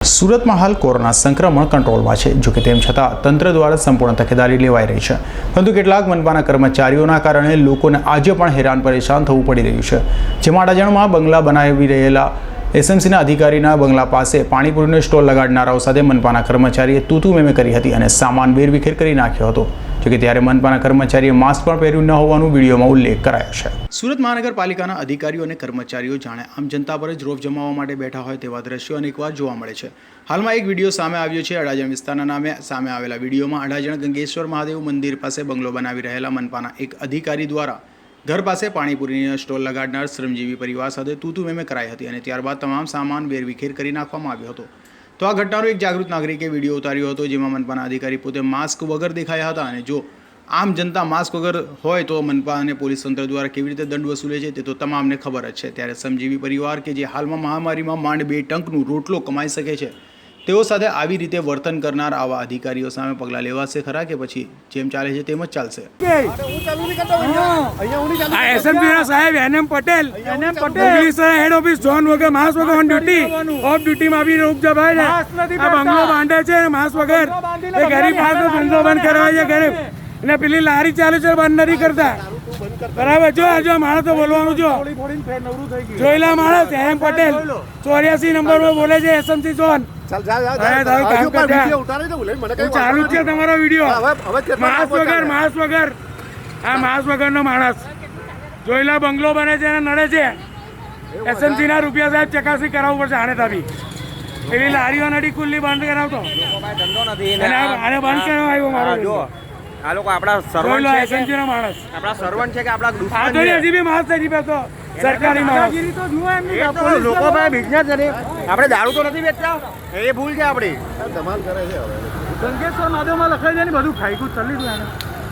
સુરતમાં હાલ કોરોના સંક્રમણ કંટ્રોલમાં છે, જોકે તેમ છતાં તંત્ર દ્વારા સંપૂર્ણ તકેદારી લેવાઈ રહી છે, પરંતુ કેટલાક મનપાના કર્મચારીઓના કારણે લોકોને આજે પણ હેરાન પરેશાન થવું પડી રહ્યું છે। જેમાં અડાજણમાં બંગલા બનાવી રહેલા એસએમસીના અધિકારીના બંગલા પાસે પાણીપુરીનો સ્ટોલ લગાડનારાઓ સાથે મનપાના કર્મચારીએ તૂતુ મેમે કરી હતી અને સામાન વેરવિખેર કરી નાખ્યો હતો। જોકે ત્યારે મનપાના કર્મચારીએ માસ્ક પણ પહેર્યું ન હોવાનું વિડીયોમાં ઉલ્લેખ કરાયો છે। સુરત મહાનગરપાલિકાના અધિકારીઓ અને કર્મચારીઓ જાણે આમ જનતા પર જ રોફ જમાવવા માટે બેઠા હોય તેવા દ્રશ્યો અનેકવાર જોવા મળે છે। હાલમાં એક વિડીયો સામે આવ્યો છે। અડાજણ વિસ્તારના નામે સામે આવેલા વિડીયોમાં અડાજણ ગંગેશ્વર મહાદેવ મંદિર પાસે બંગલો બનાવી રહેલા મનપાના એક અધિકારી દ્વારા ઘર પાસે પાણીપુરીનો સ્ટોલ લગાડનાર શ્રમજીવી પરિવાર સાથે તૂતુ મેમે કરાઈ હતી અને ત્યારબાદ તમામ સામાન વેરવિખેર કરી નાખવામાં આવ્યો હતો। તો આ ઘટનાનો એક જાગૃત નાગરિકે વિડીયો ઉતાર્યો હતો, જેમાં મનપાના અધિકારી પોતે માસ્ક વગર દેખાયા હતા અને જો આમ જનતા માસ્ક વગર હોય તો મનપા અને પોલીસ તંત્ર દ્વારા કેવી રીતે દંડ વસૂલે છે તે તો તમામને ખબર જ છે। ત્યારે શ્રમજીવી પરિવાર કે જે હાલમાં મહામારીમાં માંડ 2 ટંકનું રોટલો કમાઈ શકે છે, તેઓ સાથે આવી રીતે વર્તન કરનાર આવા અધિકારીઓ સામે પગલાં લેવાશે ખરા કે પછી જેમ ચાલે છે તેમ જ ચાલશે? સાહેબ N M Patel head office zone વગર માસ્ક વગર ઓન ડ્યુટી ઓફ ડ્યુટીમાં બી રોક જવાય ને આ બંગલો બાંધે છે ને માસ્ક વગર એ ગરીબ માણસો ધંધો બંધ કરવા છે ગરીબ ને પેલી લારી ચાલુ છે બંધ નથી કરતા બરાબર। જો માણસ તો બોલવાનું જોયેલા માણસ એમ પટેલ 84 નંબર પર બોલે છે એસએમસી ઝોન ચાલુ છે તમારો વિડીયો। માસ્ક વગર આ માસ્ક વગરનો માણસ જોયેલા બંગલો બને છે અને નડે છે। એસએમસી ના રૂપિયા સાહેબ ચકાસણી કરાવવું પડશે આને તાબી પેલી લારીઓ નડી ખુલ્લી બંધ કરાવતો આને બંધ કરાવ આવ્યો મારો આ લોકો આપણા સર્વન્ટ છે એસએમસી નો માણસ આપણા સર્વન્ટ છે કે આપણા દુશ્મન આ તો હજી બી માણસ નથી બેસતો સરકારી માણસ તો જુઓ એમની લોકો ભાઈ બિઝનેસ નથી, આપણે દારૂ તો નથી વેચતા, એ ભૂલ છે આપણી। ધમાલ કરે છે હવે ગંગેશ્વર નદીમાં લખાઈ જાય ને બધું ખાઈ ગયું ચાલી ગયું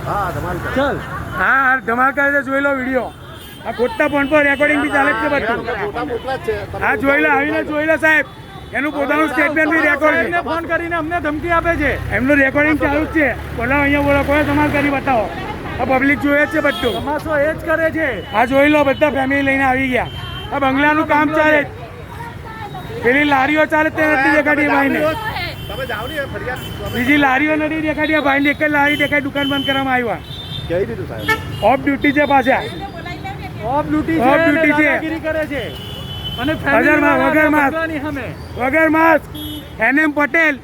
હા ધમાલ કરે ચાલ હા ધમાલ કરે છે જોઈ લો વિડીયો। આ ખોટા ફોન પર રેકોર્ડિંગ બી ચાલે છે બધું હા જોઈ લો આવીને જોઈ લો સાહેબ એનું પોતાનું સ્ટેટમેન્ટ બી રેકોર્ડ છે, ફોન કરીને અમને ધમકી આપે છે, એમનું રેકોર્ડિંગ ચાલુ જ છે। બોલાવો અહીંયા બોલો કોઈ ધમાલ કરી બતાવો, આ પબ્લિક જોવે જ છે બધું તમાશો એ જ કરે છે। આ જોઈ લો બધા ફેમિલી લઈને આવી ગયા, આ બંગલાનું કામ ચાલે, પેલી લારીઓ ચાલે તે નથી દેખાડી ભાઈને, બીજી લારીઓ નથી દેખાડી ભાઈને, એક જ લારી દેખાય દુકાન બંધ કરવામાં આવ્યા। કહી દીધું સાહેબ ઓફ ડ્યુટી છે, પાછા ઓફ ડ્યુટી છે કરે છે અને વગર માસ્ક એનએમ પટેલ।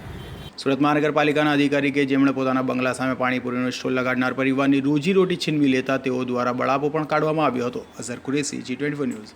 સુરત મહાનગરપાલિકાના અધિકારી કે જેમણે પોતાના બંગલા સામે પાણીપુરીનો સ્ટોલ લગાડનાર પરિવારની રોજીરોટી છીનવી લેતા તેઓ દ્વારા બળાપો પણ કાઢવામાં આવ્યો હતો। Azhar Qureshi, G24 news.